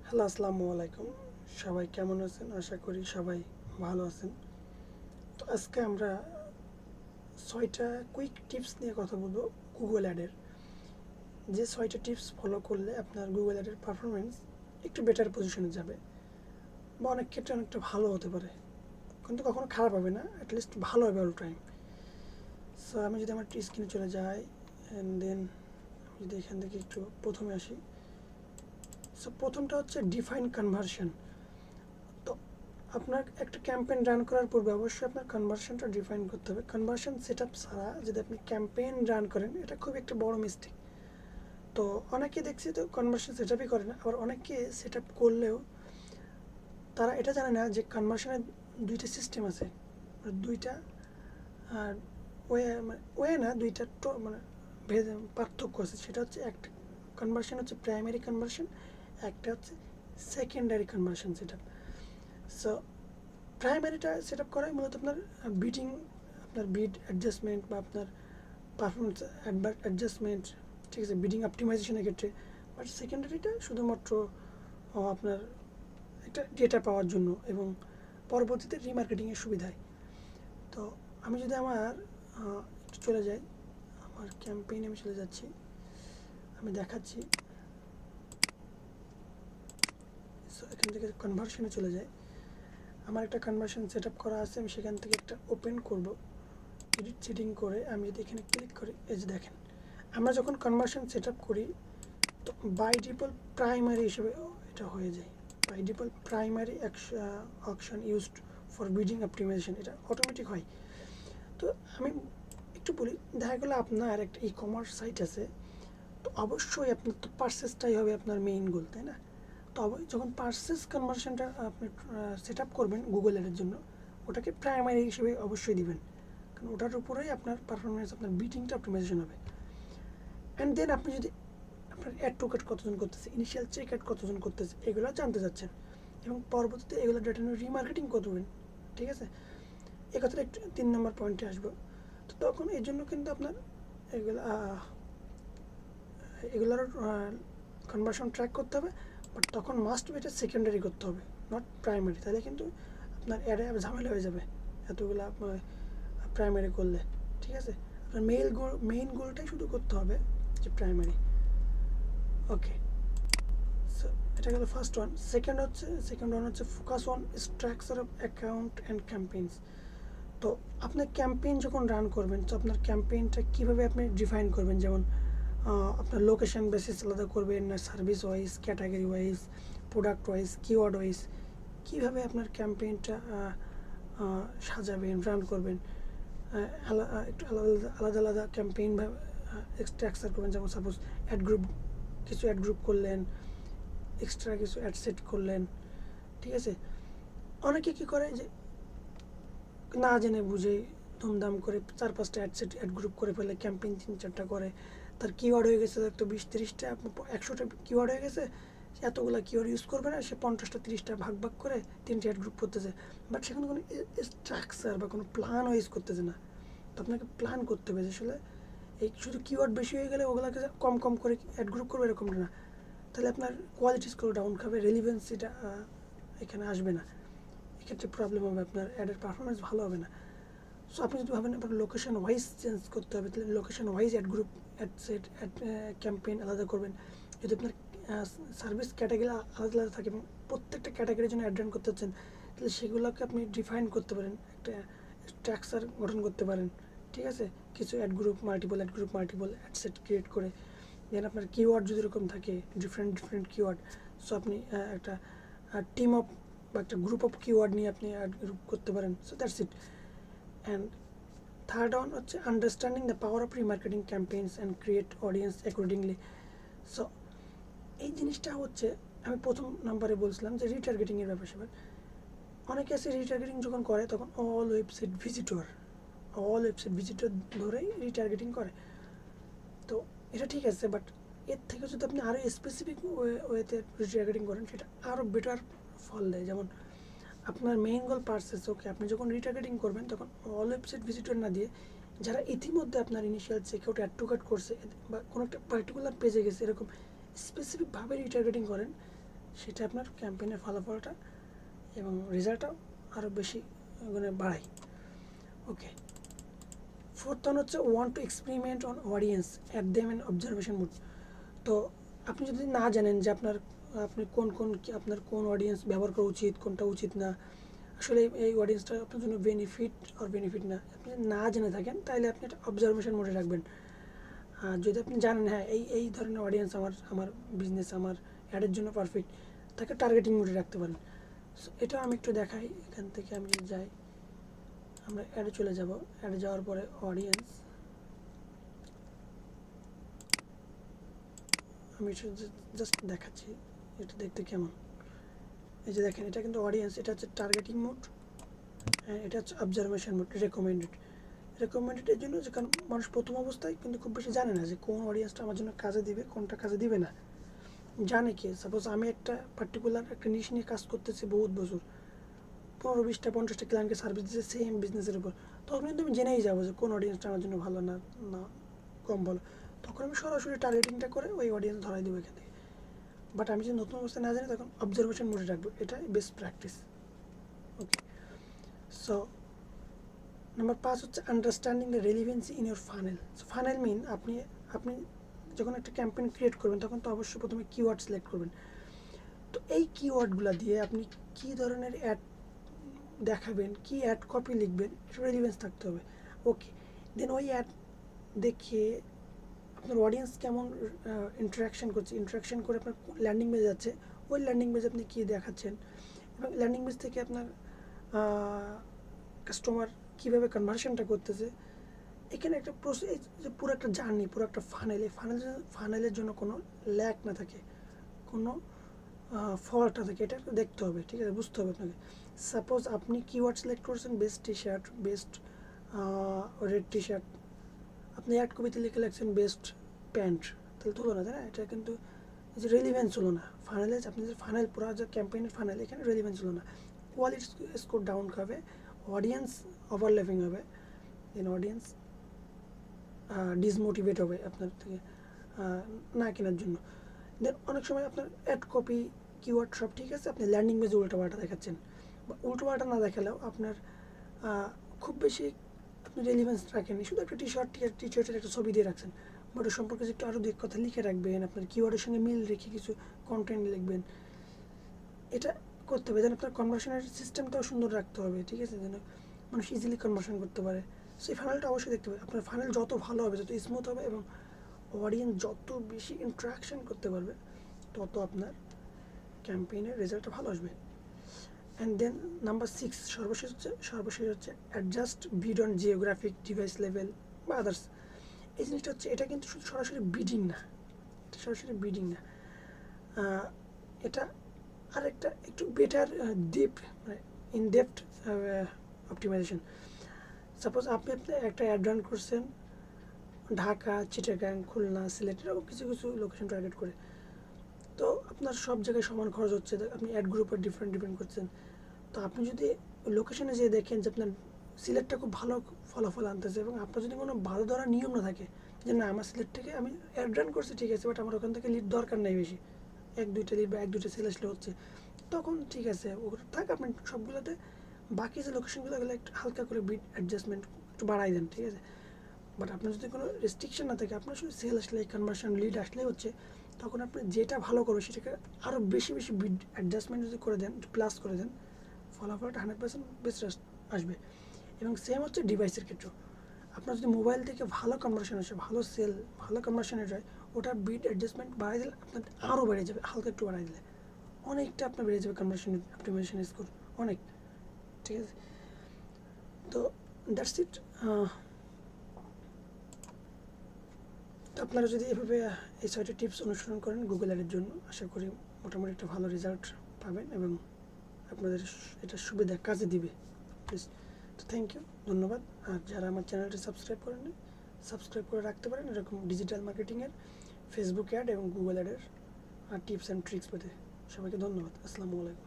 Hello, আসসালামু আলাইকুম। সবাই কেমন আছেন? আশা করি সবাই ভালো আছেন। তো আজকে আমরা ৬টা কুইক টিপস নিয়ে কথা বলবো গুগল অ্যাডের। যে ৬টা টিপস ফলো করলে আপনার গুগল অ্যাডের পারফরমেন্স একটু বেটার পজিশনে যাবে বা অনেক ক্ষেত্রে অনেকটা ভালো হতে পারে, কিন্তু কখনো খারাপ হবে না, অ্যাটলিস্ট ভালো হবে অল টাইম। সো আমি যদি আমার স্ক্রিনে চলে যাই অ্যান্ড দেন আমি যদি এখান থেকে একটু প্রথমে আসি। সো প্রথমটা হচ্ছে ডিফাইন কনভার্সন। তো আপনার একটা ক্যাম্পেইন রান করার পূর্বে অবশ্যই আপনার কনভার্সনটা ডিফাইন করতে হবে। কনভার্সন সেট আপ ছাড়া যদি আপনি ক্যাম্পেইন রান করেন, এটা খুব একটা বড় মিস্টেক। তো অনেকে দেখছি তো কনভার্সন সেট আপই করে না, আবার অনেকে সেট আপ করলেও তারা এটা জানে না যে কনভার্সনের দুইটা সিস্টেম আছে, দুইটা ওয়ে, মানে ওয়ে না, দুইটা মানে পার্থক্য আছে। সেটা হচ্ছে একটা কনভার্সন হচ্ছে প্রাইমারি কনভার্সন, একটা হচ্ছে secondary conversion set up. So প্রাইমারিটা সেট আপ করাই মূলত আপনার বিডিং, আপনার বিড অ্যাডজাস্টমেন্ট বা আপনার পারফরমেন্স অ্যাডজাস্টমেন্ট, ঠিক আছে, বিডিং অপটিমাইজেশনের ক্ষেত্রে। বাট সেকেন্ডারিটা শুধুমাত্র আপনার একটা ডেটা পাওয়ার জন্য এবং পরবর্তীতে রিমার্কেটিংয়ের সুবিধায়। তো আমি যদি আমার একটু চলে যাই, আমার ক্যাম্পেইনে আমি চলে যাচ্ছি, আমি দেখাচ্ছি। সো এখান থেকে কনভার্সনে চলে যাই। আমার একটা কনভার্সন সেট আপ করা আছে, আমি সেখান থেকে একটা ওপেন করব। এডিট সেটিং করে আমি যদি এখানে ক্লিক করি, এই যে দেখেন, আমরা যখন কনভার্সন সেট আপ করি তো বাই ডিফল্ট প্রাইমারি হিসেবে এটা হয়ে যায়। By default primary option used for bidding optimisation, এটা অটোমেটিক হয়। তো আমি একটু বলি, দেখা গেলো আপনার একটা ই কমার্স সাইট আছে, তো অবশ্যই আপনার তো পারচেসটাই হবে আপনার মেইন গোল, তাই না? তো যখন পারচেস কনভার্সনটা আপনি সেট আপ করবেন গুগল এর জন্য, ওটাকে প্রাইমারি হিসেবে অবশ্যই দিবেন, কারণ ওটার উপরেই আপনার পারফরমেন্স, আপনার বিটিংটা অপটিমাইজেশন হবে। অ্যান্ড দেন আপনি যদি আপনার অ্যাড টু কার্ট কতজন করতেছে, ইনিশিয়াল চেক অ্যাড কতজন করতেছে, এগুলো জানতে চাচ্ছেন এবং পরবর্তীতে এগুলো ডেটা নিয়ে রিমার্কেটিং করবেন, ঠিক আছে? এই কথাটা একটু 3 নম্বর পয়েন্টে আসবো। তো তখন এই জন্য কিন্তু আপনার এগুলো এগুলোর কনভার্সন ট্র্যাক করতে হবে, বাট তখন মাস্ট বি এটা সেকেন্ডারি করতে হবে, নট প্রাইমারি। তাহলে কিন্তু আপনার অ্যাডে ঝামেলা হয়ে যাবে এতগুলো আপনার প্রাইমারি করলে, ঠিক আছে? আপনার মেইন গোলটাই শুধু করতে হবে যে প্রাইমারি। ওকে, সো এটা গেল ফার্স্ট ওয়ান। সেকেন্ড ওয়ান হচ্ছে focus on structure of account and campaigns. তো আপনার ক্যাম্পেইন যখন রান করবেন, তো আপনার ক্যাম্পেইনটা কীভাবে আপনি ডিফাইন করবেন, যেমন আপনার লোকেশন বেসিস আলাদা করবেন না service wise, category wise, product wise, keyword wise, কীভাবে আপনার ক্যাম্পেইনটা সাজাবেন, রান করবেন। একটু আলাদা আলাদা ক্যাম্পেইন স্ট্রাকচার করবেন। যেমন সাপোজ অ্যাড গ্রুপ, কিছু অ্যাড গ্রুপ করলেন, এক্সট্রা কিছু অ্যাড সেট করলেন, ঠিক আছে? অনেকে কী করে যে না জেনে বুঝে ধুমধাম করে 4-5টা অ্যাড গ্রুপ করে ফেলে, ক্যাম্পেইন 3-4টা করে, তার কিওয়ার্ড হয়ে গেছে একটা 20-30টা, 100টা কিওয়ার্ড হয়ে গেছে, এতগুলো কিওয়ার্ড ইউজ করবে না, সে 50টা-30টা ভাগ ভাগ করে 3টে অ্যাড গ্রুপ করতেছে, বাট সেখানে কোনো স্ট্রাকচার বা কোনো প্ল্যান ওয়াইজ করতেছে না। তো আপনাকে প্ল্যান করতে হবে, আসলে এই শুধু কিওয়ার্ড বেশি হয়ে গেলে ওগুলোকে কম কম করে অ্যাড গ্রুপ করবে এরকম না, তাহলে আপনার কোয়ালিটি স্কোর ডাউন খাবে, রেলিভেন্সিটা এখানে আসবে না, এক্ষেত্রে প্রবলেম হবে, আপনার অ্যাডের পারফরমেন্স ভালো হবে না। সো আপনি যদি ভাবেন আপনার লোকেশন ওয়াইজ চেঞ্জ করতে হবে, তাহলে location wise add group, ad set, ad campaign আলাদা করবেন। যদি আপনার সার্ভিস ক্যাটাগরি আলাদা আলাদা থাকে এবং প্রত্যেকটা ক্যাটাগরির জন্য অ্যাড রান করতে হচ্ছেন, তাহলে সেগুলোকে আপনি ডিফাইন করতে পারেন, একটা স্ট্রাকচার গঠন করতে পারেন, ঠিক আছে? কিছু add group, multiple ad set create করে দেন আপনার কিওয়ার্ড যদি এরকম থাকে, ডিফারেন্ট কিওয়ার্ড, সো আপনি একটা টিম অফ বা একটা গ্রুপ অফ কিওয়ার্ড নিয়ে আপনি অ্যাড গ্রুপ করতে পারেন। So that's it. And third one হচ্ছে understanding the power of remarketing campaigns and create audience accordingly. So এই জিনিসটা হচ্ছে, আমি প্রথম নাম্বারে বলছিলাম যে রিটার্গেটিংয়ের ব্যাপার স্যাপার। অনেকে আছে রিটার্গেটিং যখন করে তখন অল ওয়েবসাইট ভিজিটর ধরেই রিটার্গেটিং করে। তো এটা ঠিক আছে, বাট এর থেকে যদি আপনি আরও স্পেসিফিক ওয়েতে রিটার্গেটিং করেন, সেটা আরও বেটার ফল দেয়। যেমন আপনার মেইন গোল পারচেস, ওকে, আপনি যখন রিটার্গেটিং করবেন তখন অল ওয়েবসাইট ভিজিটর না দিয়ে যারা ইতিমধ্যে আপনার initial checkout add to cart করছে বা কোনো একটা পার্টিকুলার পেজে গেছে, এরকম স্পেসিফিকভাবে রিটার্গেটিং করেন, সেটা আপনার ক্যাম্পেইনের ফলাফলটা এবং রেজাল্টটাও আরও বেশি মানে বাড়ায়। ওকে, ফোর্থ ওয়ান হচ্ছে want to experiment on audience at them and observation mode. তো আপনি যদি না জানেন যে আপনি আপনার কোন অডিয়েন্স ব্যবহার করা উচিত, কোনটা উচিত না, আসলে এই অডিয়েন্সটা আপনার জন্য বেনিফিট না, আপনি না জেনে থাকেন, তাহলে আপনি এটা অবজারভেশন মোডে রাখবেন। আর যদি আপনি জানেন হ্যাঁ এই ধরনের অডিয়েন্স আমার বিজনেস, আমার অ্যাডের জন্য পারফেক্ট, তাকে টার্গেটিং মোডে রাখতে পারেন। সো এটা আমি একটু দেখাই। এখান থেকে আমি যদি যাই, আমরা অ্যাডে চলে যাব। অ্যাডে যাওয়ার পরে অডিয়েন্স, আমি জাস্ট দেখাচ্ছি এটা দেখতে কেমন। এই যে দেখেন, এটা কিন্তু অডিয়েন্স, এটা হচ্ছে টার্গেটিং মোড, এটা হচ্ছে অবজারভেশন মোড। রেকমেন্ডেডের জন্য যে, কারণ মানুষ প্রথম অবস্থায় কিন্তু খুব বেশি জানে না যে কোন অডিয়েন্সটা আমার জন্য কাজে দিবে, কোনটা কাজে দিবে না। জানে কি, সাপোজ আমি একটা পার্টিকুলার একটা নিশ নিয়ে কাজ করতেছি বহুত বছর, 15-20-50টা ক্লায়েন্টকে সার্ভিস দিচ্ছে সেম বিজনেসের উপর, তখন কিন্তু আমি জেনেই যাবো যে কোন অডিয়েন্সটা আমার জন্য ভালো না কম ভালো। তখন আমি সরাসরি টার্গেটিংটা করে ওই অডিয়েন্স ধরাই দেবো এখান থেকে। বাট আমি যদি নতুন অবস্থায় না জানি, তখন অবজারভেশন মোডে রাখবো, এটাই best practice. Okay, so number 5 হচ্ছে understanding the relevancy in your funnel. So funnel mean আপনি যখন একটা ক্যাম্পেইন ক্রিয়েট করবেন, তখন তো অবশ্যই প্রথমে কিওয়ার্ড সিলেক্ট করবেন। তো এই কিওয়ার্ডগুলো দিয়ে আপনি কী ধরনের অ্যাড দেখাবেন, কি অ্যাড কপি লিখবেন, এটা রেলিভেন্স থাকতে হবে। ওকে, দেন ওই অ্যাড দেখে আপনার অডিয়েন্স কেমন ইন্টারাকশন করে আপনার ল্যান্ডিং পেজে যাচ্ছে, ওই ল্যান্ডিং পেজে আপনি কী দেখাচ্ছেন, এবং ল্যান্ডিং পেজ থেকে আপনার কাস্টমার কীভাবে কনভার্সনটা করতেছে। এখানে একটা প্রসেস, যে পুরো একটা জার্নি, পুরো একটা ফানেলের জন্য কোনো ল্যাক না থাকে, কোনো ফল্ট না থাকে, এটা দেখতে হবে, ঠিক আছে, বুঝতে হবে আপনাকে। সাপোজ আপনি কিওয়ার্ড সিলেক্ট করছেন best T shirt, best red T shirt, আপনি অ্যাড কপিতে লিখে লিখছেন বেস্ট প্যান্ট, তাহলে তো হলো না, তাই না? এটা কিন্তু যে রেলিভেন্স হলো না ফানেলে। আপনি যে ফানেল, পুরো যে ক্যাম্পেইনের ফানেল, এখানে রেলিভেন্স হলো না, কোয়ালিটি স্কোর ডাউন হবে, অডিয়েন্স ওভারল্যাপিং হবে, দেন অডিয়েন্স ডিসমোটিভেট হবে আপনার থেকে না কেনার জন্য। দেন অনেক সময় আপনার অ্যাড কপি কিওয়ার্ড সব ঠিক আছে, আপনি ল্যান্ডিং পেজে উল্টোপাল্টা দেখাচ্ছেন, বা উল্টোপাল্টা না দেখালেও আপনার খুব বেশি আপনি রেলিভেন্স রাখেননি, শুধু একটা টি শার্টের একটা ছবি দিয়ে রাখছেন, বাট ওর সম্পর্কে যে একটু আরও দু এক কথা লিখে রাখবেন, আপনার কিওয়ার্ডের সঙ্গে মিল রেখে কিছু কন্টেন্ট লিখবেন, এটা করতে হবে। যেন আপনার কনভার্সনের সিস্টেমটাও সুন্দর রাখতে হবে, ঠিক আছে, যেন মানুষ ইজিলি কনভার্সন করতে পারে। সেই ফানেলটা অবশ্যই দেখতে হবে। আপনার ফানেল যত ভালো হবে, যত স্মুথ হবে, এবং অডিয়েন্স যত বেশি ইন্টারাকশন করতে পারবে, তত আপনার ক্যাম্পেইনের রেজাল্টটা ভালো আসবে। অ্যান্ড দেন নাম্বার 6, সর্বশেষ হচ্ছে adjust bid on geographic, device level বা আদার্স। এই জিনিসটা হচ্ছে, এটা কিন্তু শুধু সরাসরি বিডিং না, এটা আরেকটা একটু বেটার মানে ইন ডেপথ অপটিমাইজেশন। সাপোজ আপনি একটা অ্যাড রান করছেন ঢাকা, চিটাগাং, খুলনা, সিলেট, এরকম কিছু লোকেশন টার্গেট করে, তো আপনার সব জায়গায় সমান খরচ হচ্ছে, আপনি অ্যাড গ্রুপের ডিফারেন্ট করছেন। তো আপনি যদি লোকেশনে যেয়ে দেখেন যে আপনার সিলেক্টটা খুব ভালো ফলাফল আনতেছে, এবং আপনার যদি কোনো ভালো ধরার নিয়ম না থাকে যে না আমার সিলেক্ট থেকে আমি অ্যাড রান করছি ঠিক আছে, বাট আমার ওখান থেকে লিড দরকার নেই বেশি, 1-2টা লিড বা 1-2টা সেল আসলে হচ্ছে, তখন ঠিক আছে ওগুলো থাক, আপনি সবগুলোতে বাকি যে লোকেশনগুলো ওগুলো একটু হালকা করে বিট অ্যাডজাস্টমেন্ট একটু বাড়াই দেন, ঠিক আছে। বাট আপনার যদি কোনো রেস্ট্রিকশন না থাকে, আপনার শুধু সেল আসলে, কনভার্সন, লিড আসলেই হচ্ছে, তখন আপনি যেটা ভালো করবে সেটাকে আরও বেশি বিট অ্যাডজাস্টমেন্ট যদি করে দেন, প্লাস করে দেন, ফলাফলটা 100% বেস্ট আসবে। এবং সেম হচ্ছে ডিভাইসের ক্ষেত্রেও, আপনার যদি মোবাইল থেকে ভালো কনভার্সন আসে, ভালো কনভার্সন হয়, ওটার বিট অ্যাডজাস্টমেন্ট বাড়াই দিলে আপনার আরও বেড়ে যাবে, হালকা একটু বাড়াই দিলে অনেকটা আপনার বেড়ে যাবে কনভার্সন অপটিমাইজেশন স্কোর অনেক, ঠিক আছে। তো দ্যাটস ইট। তো আপনারা যদি এভাবে এই 6টি টিপস অনুসরণ করেন গুগল অ্যাডের জন্য, আশা করি মোটামুটি একটা ভালো রেজাল্ট পাবেন, এবং আপনাদের এটা সুবিধা কাজে দিবে, প্লিজ। তো থ্যাংক ইউ, ধন্যবাদ। আর যারা আমার চ্যানেলটি সাবস্ক্রাইব করেননি, সাবস্ক্রাইব করে রাখতে পারেন এরকম ডিজিটাল মার্কেটিংয়ের, ফেসবুক অ্যাড এবং গুগল অ্যাডের টিপস অ্যান্ড ট্রিক্স পেতে। সবাইকে ধন্যবাদ। আসসালামু আলাইকুম।